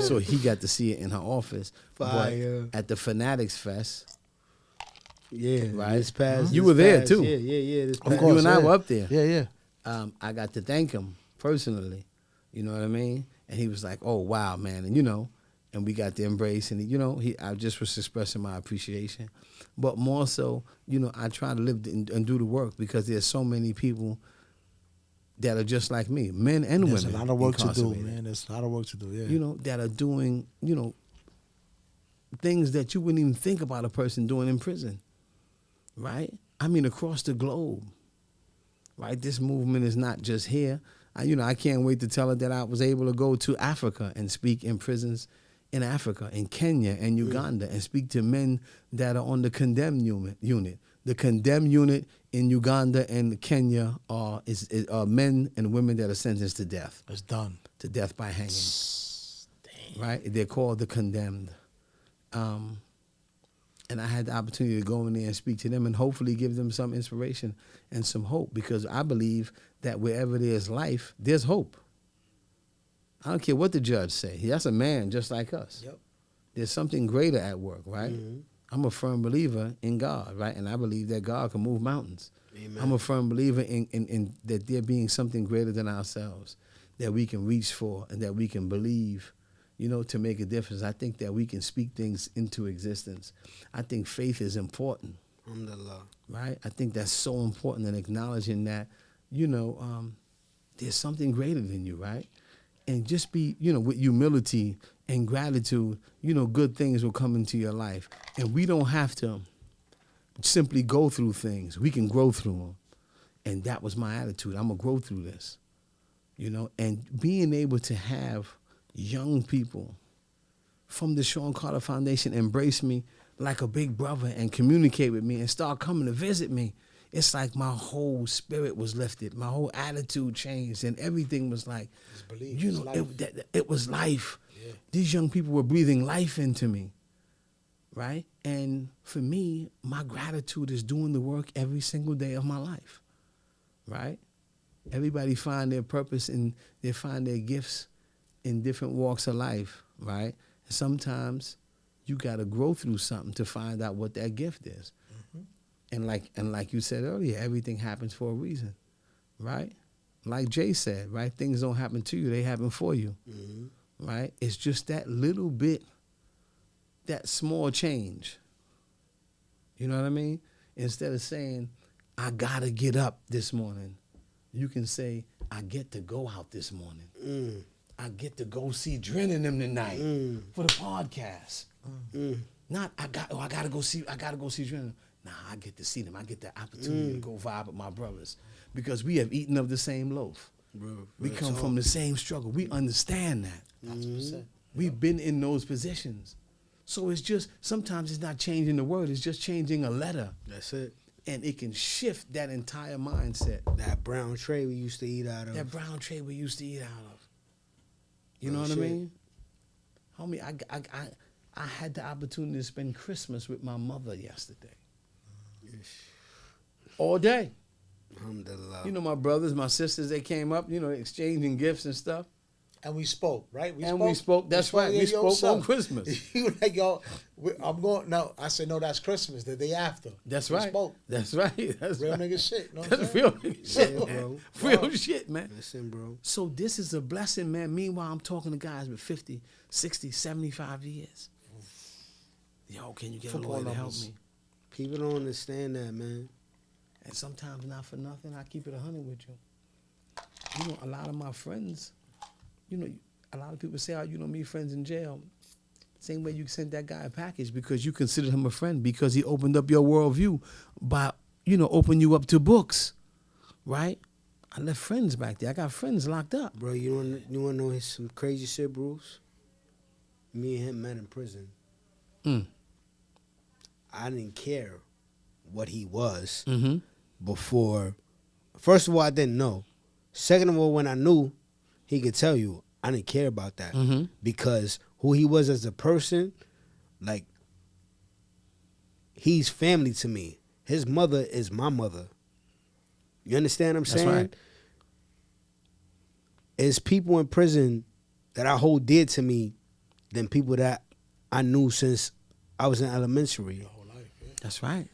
Speaker 1: So he got to see it in her office.
Speaker 5: Fire.
Speaker 1: But at the Fanatics Fest,
Speaker 5: Yeah.
Speaker 1: right?
Speaker 5: This past,
Speaker 1: You
Speaker 5: this
Speaker 1: were there,
Speaker 5: past-
Speaker 1: too.
Speaker 5: Yeah. This
Speaker 1: Of
Speaker 5: past-
Speaker 1: course. You and I were up there.
Speaker 4: Yeah.
Speaker 1: I got to thank him personally. You know what I mean? And he was like, "Oh wow, man!" And we got to embrace, and I just was expressing my appreciation, but more so, I try to live and do the work because there's so many people that are just like me, men and
Speaker 4: There's
Speaker 1: women.
Speaker 4: a lot of work to do,
Speaker 1: incarcerated.
Speaker 4: man. There's a lot of work to do, yeah.
Speaker 1: That are doing, things that you wouldn't even think about a person doing in prison, right? I mean, across the globe, right? This movement is not just here. I can't wait to tell her that I was able to go to Africa and speak in prisons in Africa, in Kenya and Uganda, and speak to men that are on the condemned unit. The condemned unit in Uganda and Kenya are men and women that are sentenced to death.
Speaker 4: It's done.
Speaker 1: To death by hanging.
Speaker 4: Damn.
Speaker 1: Right? They're called the condemned. And I had the opportunity to go in there and speak to them and hopefully give them some inspiration and some hope, because I believe that wherever there's life, there's hope. I don't care what the judge say. That's a man just like us.
Speaker 5: Yep.
Speaker 1: There's something greater at work, right?
Speaker 5: Mm-hmm.
Speaker 1: I'm a firm believer in God, right? And I believe that God can move mountains.
Speaker 5: Amen.
Speaker 1: I'm a firm believer in that there being something greater than ourselves that we can reach for and that we can believe, to make a difference. I think that we can speak things into existence. I think faith is important.
Speaker 5: Alhamdulillah.
Speaker 1: Right? I think that's so important, in acknowledging that, there's something greater than you, right? And just be, with humility and gratitude, good things will come into your life. And we don't have to simply go through things. We can grow through them. And that was my attitude. I'm going to grow through this, and being able to have young people from the Sean Carter Foundation embrace me like a big brother and communicate with me and start coming to visit me. It's like my whole spirit was lifted. My whole attitude changed, and everything was like, it was life. Yeah. These young people were breathing life into me, right? And for me, my gratitude is doing the work every single day of my life, right? Everybody find their purpose and they find their gifts in different walks of life, right? Sometimes you got to grow through something to find out what that gift is. And like you said earlier, everything happens for a reason, right? Like Jay said, right? Things don't happen to you, they happen for you, right? It's just that little bit, that small change. You know what I mean? Instead of saying, I got to get up this morning, you can say, I get to go out this morning. I get to go see Dren and them tonight for the podcast. Not, I got to go see Dren. Nah, I get to see them. I get the opportunity to go vibe with my brothers because we have eaten of the same loaf.
Speaker 5: Bro,
Speaker 1: we come from the same struggle. We understand that. We've been in those positions. So it's just, sometimes it's not changing the word, it's just changing a letter.
Speaker 5: That's it.
Speaker 1: And it can shift that entire mindset.
Speaker 5: That brown tray we used to eat out of.
Speaker 1: That brown tray we used to eat out of. You know what I mean? Homie, I had the opportunity to spend Christmas with my mother yesterday. All day.
Speaker 5: Alhamdulillah.
Speaker 1: You know, my brothers, my sisters, they came up, you know, exchanging gifts and stuff.
Speaker 4: And we spoke, right?
Speaker 1: We spoke. That's right. We spoke on Christmas.
Speaker 4: You like, yo, I'm going. No, I said, no, that's Christmas. The day after.
Speaker 1: That's
Speaker 4: we
Speaker 1: right.
Speaker 4: Spoke.
Speaker 1: That's right. That's
Speaker 4: real
Speaker 1: right.
Speaker 4: nigga shit. You know what
Speaker 1: That's
Speaker 4: I'm saying?
Speaker 1: real nigga shit,
Speaker 5: Yeah,
Speaker 1: man.
Speaker 5: bro.
Speaker 1: Real shit, man.
Speaker 5: Listen, bro.
Speaker 1: So this is a blessing, man. Meanwhile, I'm talking to guys with 50, 60, 75 years. Yo, can you get
Speaker 4: Football
Speaker 1: a lawyer to help
Speaker 4: numbers.
Speaker 1: me?
Speaker 5: People don't understand that, man.
Speaker 1: And sometimes, not for nothing, I keep it 100 with you. You know, a lot of my friends, you know, a lot of people say, oh, you don't meet friends in jail. Same way you sent that guy a package because you considered him a friend because he opened up your worldview by, you know, opening you up to books, right? I left friends back there. I got friends locked up.
Speaker 5: Bro, you wanna know some crazy shit, Bruce? Me and him met in prison. I didn't care what he was before. First of all, I didn't know. Second of all, when I knew, he could tell you, I didn't care about that. Because who he was as a person, like, he's family to me. His mother is my mother. You understand what I'm saying?
Speaker 1: That's right.
Speaker 5: It's people in prison that I hold dear to me than people that I knew since I was in elementary.
Speaker 1: That's right.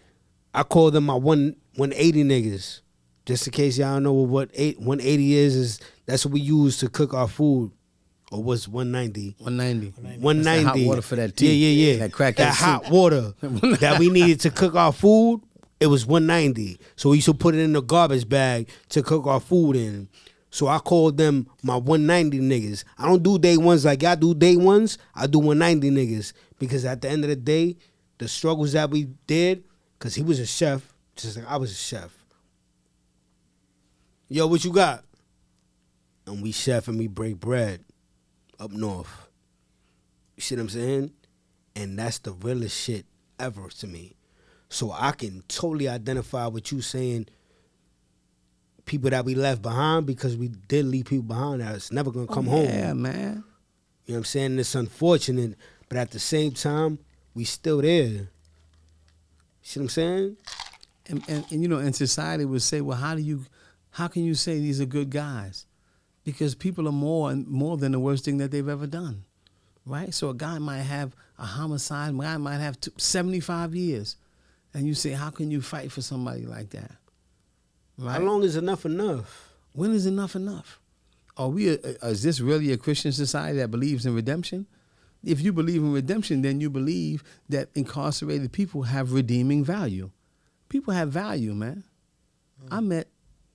Speaker 5: I call them my 180 niggas. Just in case y'all don't know what 180 is that's what we use to cook our food. Or what's 190?
Speaker 1: 190.
Speaker 5: 190.
Speaker 1: That's the hot water for that tea.
Speaker 5: Yeah.
Speaker 1: That crackhead
Speaker 5: That
Speaker 1: soup.
Speaker 5: hot water that we needed to cook our food, it was 190. So we used to put it in the garbage bag to cook our food in. So I called them my 190 niggas. I don't do day ones like y'all do day ones. I do 190 niggas. Because at the end of the day, the struggles that we did, because he was a chef, just like I was a chef. Yo, what you got? And we chef and we break bread up north. You see what I'm saying? And that's the realest shit ever to me. So I can totally identify with you saying people that we left behind, because we did leave people behind that's never gonna come home.
Speaker 1: Yeah, man.
Speaker 5: You know what I'm saying? It's unfortunate, but at the same time, we still there. You see what I'm saying?
Speaker 1: And you know, and society would say, well, how can you say these are good guys? Because people are more than the worst thing that they've ever done, right? So a guy might have a homicide, a guy might have 75 years, and you say, how can you fight for somebody like that? Right?
Speaker 5: How long is enough enough?
Speaker 1: When is enough enough? Is this really a Christian society that believes in redemption? If you believe in redemption, then you believe that incarcerated people have redeeming value. People have value, man. I met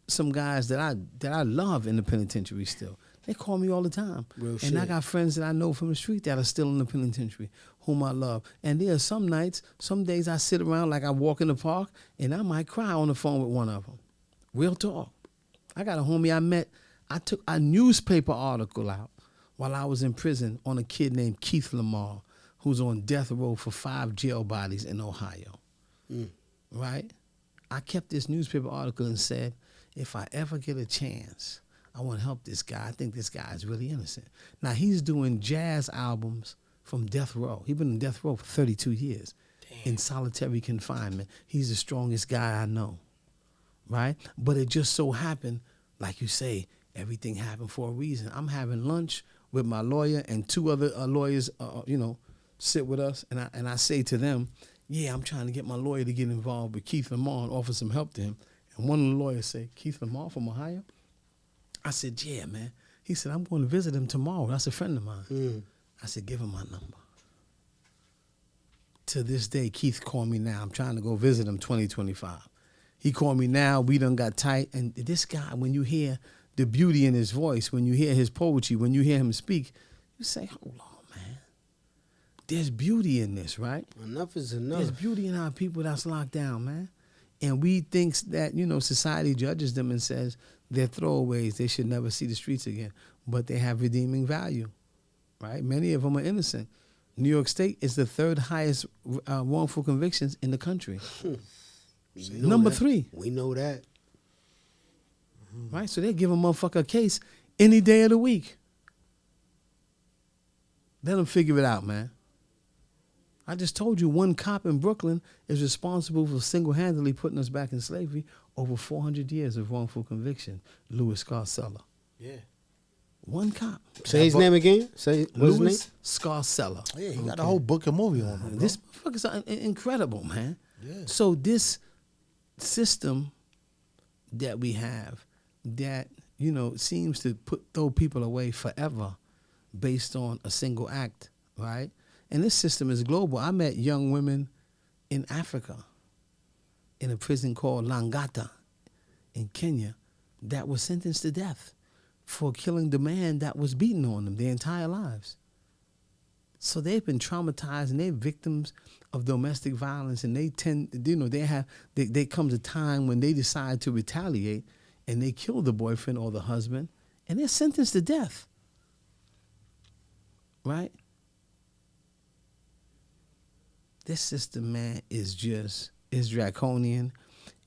Speaker 1: some guys that I love in the penitentiary still. They call me all the time.
Speaker 5: Real
Speaker 1: and I
Speaker 5: shit.
Speaker 1: got friends that I know from the street that are still in the penitentiary, whom I love. And there are some nights, some days I sit around like I walk in the park and I might cry on the phone with one of them. Real talk. I got a homie I met. I took a newspaper article out while I was in prison on a kid named Keith Lamar, who's on death row for 5 jail bodies in Ohio. Right? I kept this newspaper article and said, if I ever get a chance, I want to help this guy. I think this guy is really innocent. Now, he's doing jazz albums from death row. He's been in death row for 32 years in solitary confinement. He's the strongest guy I know, right? But it just so happened, like you say, everything happened for a reason. I'm having lunch with my lawyer and two other lawyers, sit with us, and I say to them, yeah, I'm trying to get my lawyer to get involved with Keith Lamar and offer some help to him. And one of the lawyers say, Keith Lamar from Ohio? I said, yeah, man. He said, I'm going to visit him tomorrow. That's a friend of mine. I said, give him my number. To this day, Keith called me now. I'm trying to go visit him 2025. He called me now. We done got tight. And this guy, when you hear the beauty in his voice, when you hear his poetry, when you hear him speak, you say, hold on, man. There's beauty in this, right?
Speaker 5: Enough is enough.
Speaker 1: There's beauty in our people that's locked down, man. And we think that, society judges them and says they're throwaways. They should never see the streets again. But they have redeeming value, right? Many of them are innocent. New York State is the third highest wrongful convictions in the country. Number 3.
Speaker 5: We know that.
Speaker 1: Right? So they give a motherfucker a case any day of the week. Let them figure it out, man. I just told you one cop in Brooklyn is responsible for single-handedly putting us back in slavery over 400 years of wrongful conviction. Louis Scarcella.
Speaker 4: Yeah.
Speaker 1: One cop.
Speaker 5: Say his name again. What's his name?
Speaker 1: Louis Scarcella.
Speaker 4: Yeah, he got a whole book and movie on him, bro.
Speaker 1: This motherfucker's incredible, man.
Speaker 4: Yeah.
Speaker 1: So this system that we have that, seems to throw people away forever based on a single act, right? And this system is global. I met young women in Africa in a prison called Langata in Kenya that were sentenced to death for killing the man that was beating on them their entire lives. So they've been traumatized and they're victims of domestic violence, and they tend, there comes a time when they decide to retaliate and they kill the boyfriend or the husband and they're sentenced to death. Right? This system, man, is draconian,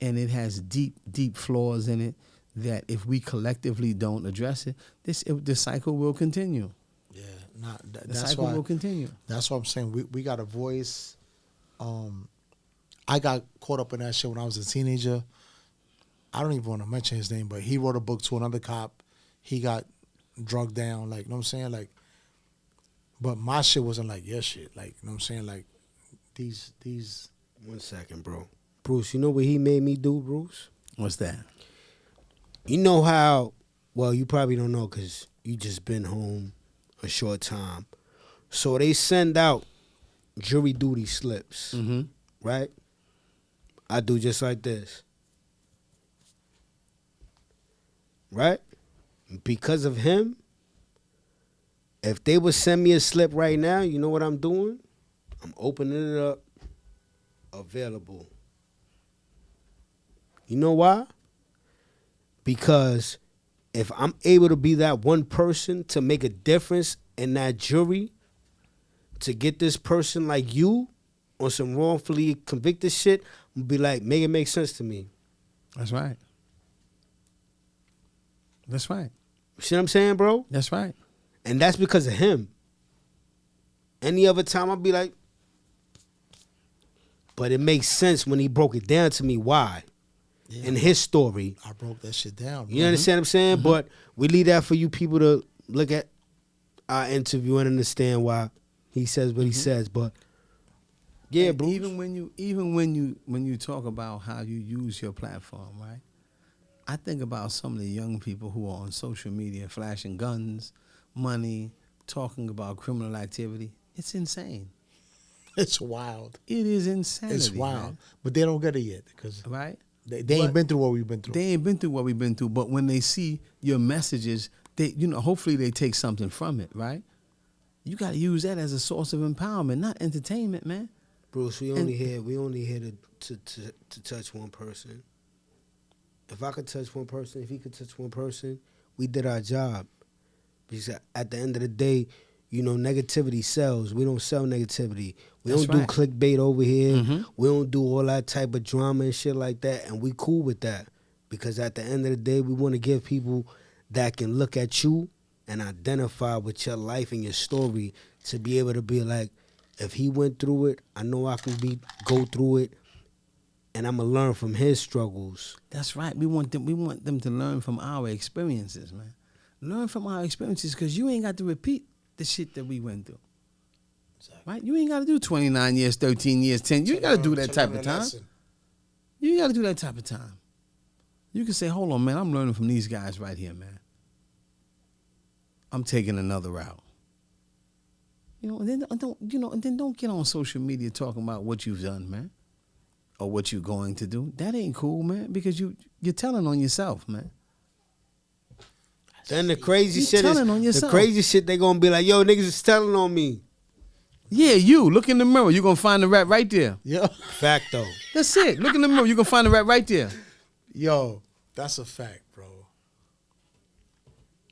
Speaker 1: and it has deep, deep flaws in it that if we collectively don't address it, the cycle will continue.
Speaker 4: Yeah,
Speaker 1: The cycle will continue.
Speaker 4: That's what I'm saying. We got a voice. I got caught up in that shit when I was a teenager. I don't even want to mention his name, but he wrote a book to another cop. He got drugged down, like, you know what I'm saying? Like, but my shit wasn't like your shit. Like, you know what I'm saying? Like, these.
Speaker 5: 1 second, bro. Bruce, you know what he made me do, Bruce?
Speaker 1: What's that?
Speaker 5: You know how, well, you probably don't know because you just been home a short time. So they send out jury duty slips, right? I do just like this. Right? Because of him, if they would send me a slip right now, you know what I'm doing? I'm opening it up. Available. You know why? Because if I'm able to be that one person to make a difference in that jury, to get this person like you on some wrongfully convicted shit, I'm gonna be like, make it make sense to me.
Speaker 1: That's right. That's right.
Speaker 5: See what I'm saying, bro?
Speaker 1: That's right.
Speaker 5: And that's because of him. Any other time, I'd be like, but it makes sense when he broke it down to me why.
Speaker 4: Yeah,
Speaker 5: in his story.
Speaker 4: I broke that shit down. Bro.
Speaker 5: You understand what I'm saying? But we leave that for you people to look at our interview and understand why he says what he says. But yeah,
Speaker 1: and
Speaker 5: bro.
Speaker 1: Even when you talk about how you use your platform, right? I think about some of the young people who are on social media flashing guns, money, talking about criminal activity. It's insane.
Speaker 4: It's wild.
Speaker 1: It is insanity.
Speaker 4: It's wild.
Speaker 1: Man.
Speaker 4: But they don't get it yet because
Speaker 1: right?
Speaker 4: They ain't been through what we've been through.
Speaker 1: They ain't been through what we've been through. But when they see your messages, they hopefully they take something from it, right? You got to use that as a source of empowerment, not entertainment, man.
Speaker 5: Bruce, we only here to touch one person. If I could touch one person, if he could touch one person, we did our job. Because at the end of the day, negativity sells. We don't sell negativity. We don't do clickbait over here. We don't do all that type of drama and shit like that. And we cool with that. Because at the end of the day, we want to give people that can look at you and identify with your life and your story to be able to be like, if he went through it, I know I can go through it. And I'm gonna learn from his struggles.
Speaker 1: That's right. We want them to learn from our experiences, man.
Speaker 6: Learn from our experiences because you ain't got to repeat the shit that we went through. Exactly. Right? You ain't got to do 29 years, 13 years, 10. You ain't got to do that type of time. You ain't got to do that type of time. You can say, hold on, man, I'm learning from these guys right here, man. I'm taking another route. And then don't get on social media talking about what you've done, man, or what you're going to do. That ain't cool, man, because you're telling on yourself, man.
Speaker 5: Then the crazy shit
Speaker 6: telling on
Speaker 5: the
Speaker 6: yourself.
Speaker 5: crazy shit they gonna be like, yo, niggas is telling on me.
Speaker 6: Yeah, you look in the mirror, you're gonna find the rat right there.
Speaker 4: Yeah.
Speaker 5: Fact though.
Speaker 6: That's it. Look in the mirror, you're gonna find the rat right there.
Speaker 4: Yo, that's a fact, bro.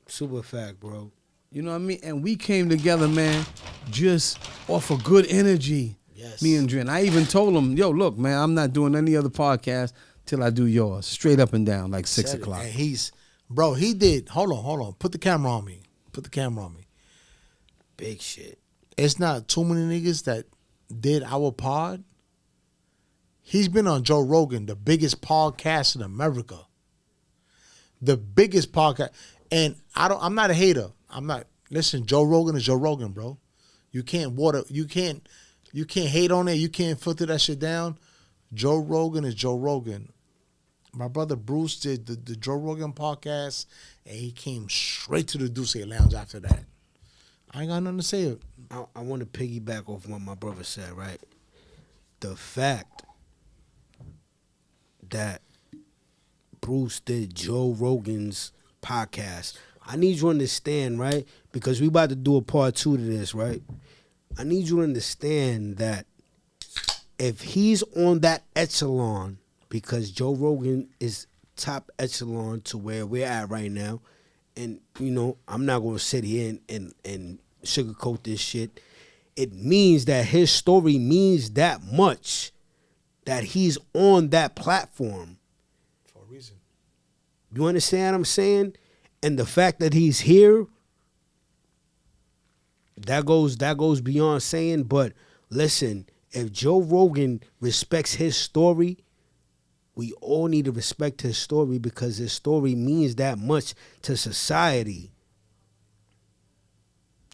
Speaker 5: Super fact, bro.
Speaker 6: You know what I mean? And we came together, man, just off of good energy.
Speaker 4: Yes.
Speaker 6: Me and Dren. I even told him, yo, look, man, I'm not doing any other podcast till I do yours. Straight up and down, like 6 o'clock.
Speaker 4: And he did. Hold on. Put the camera on me.
Speaker 5: Big shit.
Speaker 4: It's not too many niggas that did our pod. He's been on Joe Rogan, the biggest podcast in America. The biggest podcast. And I'm not a hater. Listen, Joe Rogan is Joe Rogan, bro. You can't hate on it. You can't filter that shit down. Joe Rogan is Joe Rogan. My brother Bruce did the Joe Rogan podcast, and he came straight to the Duce Lounge after that. I ain't got nothing to say.
Speaker 5: I want to piggyback off what my brother said, right? The fact that Bruce did Joe Rogan's podcast, I need you to understand, right? Because we about to do a part 2 to this, right? I need you to understand that if he's on that echelon, because Joe Rogan is top echelon to where we're at right now, and, I'm not going to sit here and sugarcoat this shit. It means that his story means that much that he's on that platform.
Speaker 4: For a reason.
Speaker 5: You understand what I'm saying? And the fact that he's here, that goes beyond saying. But listen, if Joe Rogan respects his story, we all need to respect his story because his story means that much to society.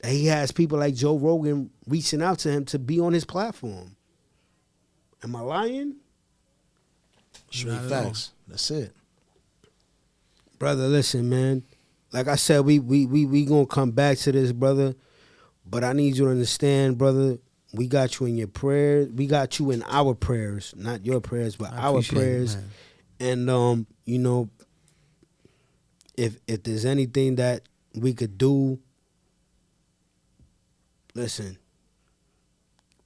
Speaker 5: And he has people like Joe Rogan reaching out to him to be on his platform. Am I lying?
Speaker 4: Straight facts. That's it.
Speaker 5: Brother, listen, man. Like I said, we gonna come back to this, brother. But I need you to understand, brother, we got you in your prayers. We got you in our prayers. Not your prayers, but our prayers. And if there's anything that we could do, listen.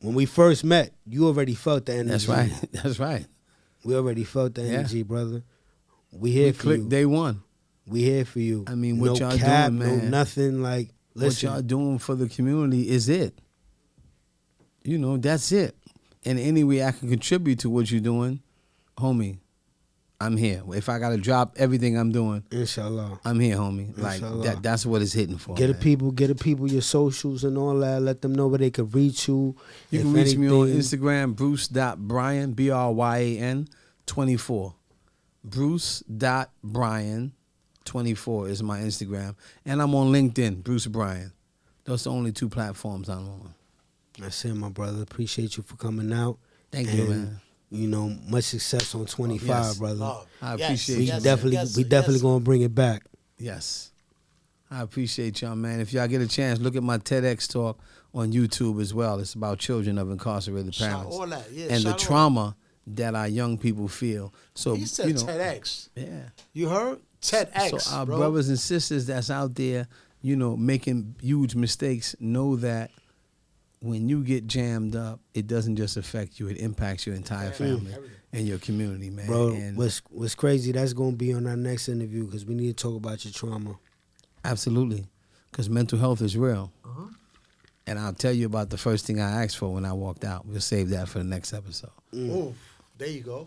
Speaker 5: When we first met, you already felt the energy.
Speaker 6: That's right.
Speaker 5: We already felt the energy, brother. We here for you.
Speaker 6: Day one.
Speaker 5: We here for you.
Speaker 6: I mean, what
Speaker 5: no
Speaker 6: y'all
Speaker 5: cap,
Speaker 6: doing, man?
Speaker 5: No nothing. Like, listen.
Speaker 6: What y'all doing for the community is it. That's it. And any way I can contribute to what you're doing, homie, I'm here. If I got to drop everything I'm doing,
Speaker 5: inshallah,
Speaker 6: I'm here, homie. Like, that's what it's hitting for.
Speaker 5: Get the people your socials and all that. Let them know where they can reach you.
Speaker 6: You can reach me on Instagram, Bruce.Bryan, Bryan 24. Bruce.Bryan 24 is my Instagram. And I'm on LinkedIn, Bruce Bryan. Those are the only 2 platforms I'm on.
Speaker 5: That's it, my brother. Appreciate you for coming out.
Speaker 6: Thank you, man.
Speaker 5: Much success on 25, brother.
Speaker 6: I appreciate
Speaker 5: you. We definitely gonna bring it back.
Speaker 6: Yes. I appreciate y'all, man. If y'all get a chance, look at my TEDx talk on YouTube as well. It's about children of incarcerated parents.
Speaker 4: All that. Yeah,
Speaker 6: and the trauma that our young people feel. So
Speaker 4: he said TEDx.
Speaker 6: Yeah.
Speaker 4: You heard? TEDx.
Speaker 6: So our brothers and sisters that's out there, making huge mistakes, know that when you get jammed up, it doesn't just affect you; it impacts your entire family and your community, man.
Speaker 5: Bro,
Speaker 6: and
Speaker 5: what's crazy? That's gonna be on our next interview because we need to talk about your trauma.
Speaker 6: Absolutely, because mental health is real. And I'll tell you about the first thing I asked for when I walked out. We'll save that for the next episode.
Speaker 4: Oh, there you go.